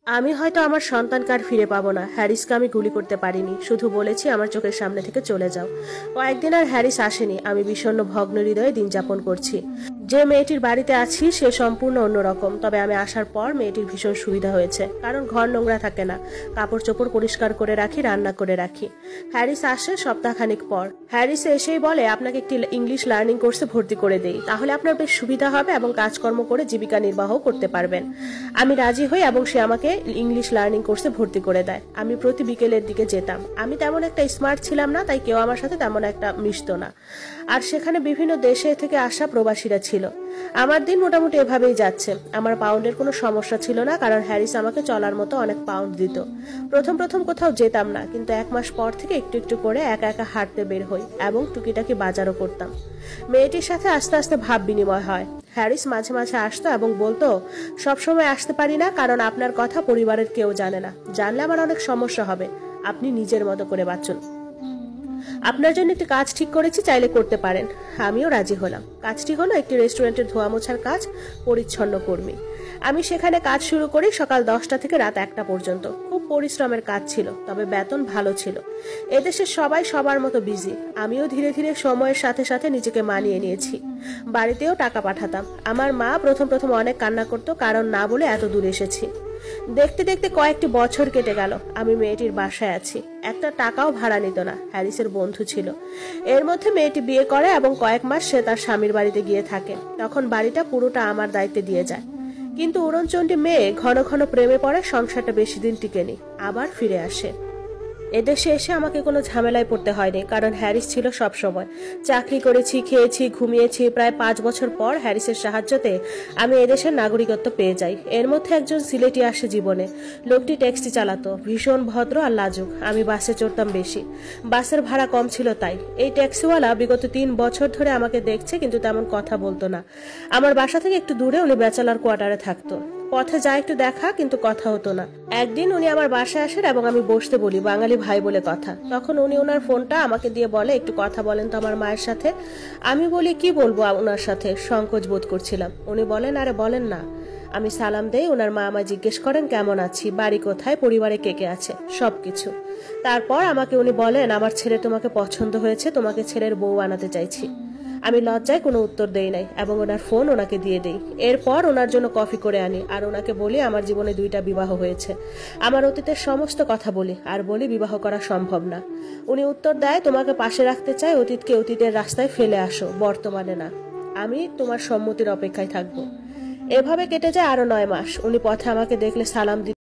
আমি হয়তো আমার সন্তানকে আর ফিরে পাবো না। হ্যারিসকে আমি গুলি করতে পারিনি, শুধু বলেছি আমার চোখের সামনে থেকে চলে যাও। কয়েকদিন আর হ্যারিস আসেনি। আমি বিষণ্ণ ভগ্ন হৃদয়ে দিন যাপন করছি। যে মেয়েটির বাড়িতে আছি সে সম্পূর্ণ অন্যরকম, তবে আমি আসার পর মেয়েটির ভীষণ সুবিধা হয়েছে, কারণ ঘর নোংরা থাকে না। কাপড় চোপড় পরিষ্কার করে রাখি, রান্না করে রাখি। হ্যারিস আসে সপ্তাহখানিক পর। হ্যারিস এসেই বলে, আপনাকে একটি ইংলিশ লার্নিং কোর্সে ভর্তি করে দেই, তাহলে আপনার বেশ সুবিধা হবে এবং কাজকর্ম করে জীবিকা নির্বাহ করতে পারবেন। আমি রাজি হই এবং সে আমাকে ইংলিশ লার্নিং কোর্সে ভর্তি করে দেয়। আমি প্রতি বিকেলের দিকে যেতাম। আমি তেমন একটা স্মার্ট ছিলাম না, তাই কেউ আমার সাথে তেমন একটা মিশতো না। আর সেখানে বিভিন্ন দেশে থেকে আসা প্রবাসীরা ছিল। আমার দিন মোটামুটি এভাবেই যাচ্ছে। আমার পাউন্ডের কোনো সমস্যা ছিল না, কারণ হ্যারিস আমাকে চলার মতো অনেক পাউন্ড দিত। প্রথম প্রথম কোথাও যেতাম না, কিন্তু 1 মাস পর থেকে একটু একটু করে একা একা হাঁটতে বের হই এবং টুকিটাকি বাজারও করতাম। মেয়েটির সাথে আস্তে আস্তে ভাব বিনিময় হয়। হ্যারিস মাঝে মাঝে আসতো এবং বলতো, সবসময় আসতে পারি না কারণ আপনার কথা পরিবারের কেউ জানে না, জানলে আমার অনেক সমস্যা হবে। আপনি নিজের মতো করে বাঁচুন। আপনার জন্য একটি কাজ ঠিক করেছি, চাইলে করতে পারেন। আমিও রাজি হলাম। কাজটি হলো একটি রেস্টুরেন্টের ধোয়া মোছার কাজ, পরিচ্ছন্ন কর্মী। আমি সেখানে কাজ শুরু করি সকাল 10টা থেকে রাত 1টা পর্যন্ত। খুব পরিশ্রমের কাজ ছিল, তবে বেতন ভালো ছিল। এদেশের সবাই সবার মতো বিজি। আমিও ধীরে ধীরে সময়ের সাথে সাথে নিজেকে মানিয়ে নিয়েছি। বাড়িতেও টাকা পাঠাতাম। আমার মা প্রথম প্রথম অনেক কান্না করতো, কারণ না বলে এত দূর এসেছি। দেখতে দেখতে কয়েকটি বছর কেটে গেল। আমি মেয়েটির বাসায় আছি। একটা টাকাও ভাড়া নিত না। হ্যারিসের বন্ধু ছিল। এর মধ্যে মেয়েটি বিয়ে করে এবং কয়েক মাস সে তার স্বামীর বাড়িতে গিয়ে থাকে। তখন বাড়িটা পুরোটা আমার দায়িত্বে দিয়ে যায়। কিন্তু উড়নচণ্ডী মেয়ে ঘন ঘন প্রেমে পড়ে, সংসারটা বেশি দিন টিকেনি, আবার ফিরে আসে। এদেশে এসে আমাকে কোনো ঝামেলায় পড়তে হয়নি, কারণ হ্যারিস ছিল সব সময়। চাকরি করেছি, খেয়েছি, ঘুমিয়েছি। প্রায় 5 বছর পর হ্যারিসের সাহায্যতে আমি এদেশের নাগরিকত্ব পেয়ে যাই। এর মধ্যে একজন সিলেটি আসে জীবনে। লোকটি ট্যাক্সি চালাতো, ভীষণ ভদ্র আর লাজুক। আমি বাসে চড়তাম বেশি, বাসের ভাড়া কম ছিল তাই। এই ট্যাক্সিওয়ালা বিগত 3 বছর ধরে আমাকে দেখছে, কিন্তু তেমন কথা বলতো না। আমার বাসা থেকে একটু দূরে উনি ব্যাচেলার কোয়ার্টারে থাকতো। পথে যা একটু দেখা, কিন্তু কথা হতো না। একদিন উনি আমার বাসায় আসেন এবং আমি বসতে বলি, বাঙালি ভাই বলে কথা। তখন উনি ওনার ফোনটা আমাকে দিয়ে বলে, একটু কথা বলেন তো আমার মায়ের সাথে। আমি বলি, কি বলবো ওনার সাথে, সংকোচ বোধ করছিলাম। উনি বলেন, আরে বলেন না। আমি সালাম দেই। ওনার মা আমায় জিজ্ঞেস করেন কেমন আছি, বাড়ি কোথায়, পরিবারে কে কে আছে, সবকিছু। তারপর আমাকে উনি বলেন, আমার ছেলে তোমাকে পছন্দ হয়েছে, তোমাকে ছেলের বউ আনাতে চাইছি। আমি লজ্জায় কোনো উত্তর দেই নাই এবং ওনার ফোন ওনাকে দিয়ে দেই। এরপর ওনার জন্য কফি করে আনি আর ওনাকে বলি আমার জীবনে 2টা বিবাহ হয়েছে। আমার অতীতের সমস্ত কথা বলি আর বলি বিবাহ করা সম্ভব না। উনি উত্তর দেয়, তোমাকে পাশে রাখতে চাই, অতীতকে অতীতের রাস্তায় ফেলে আসো, বর্তমানে না। আমি তোমার সম্মতির অপেক্ষায় থাকবো। এভাবে কেটে যায় আরো 9 মাস। উনি পথে আমাকে দেখলে সালাম দিতেন।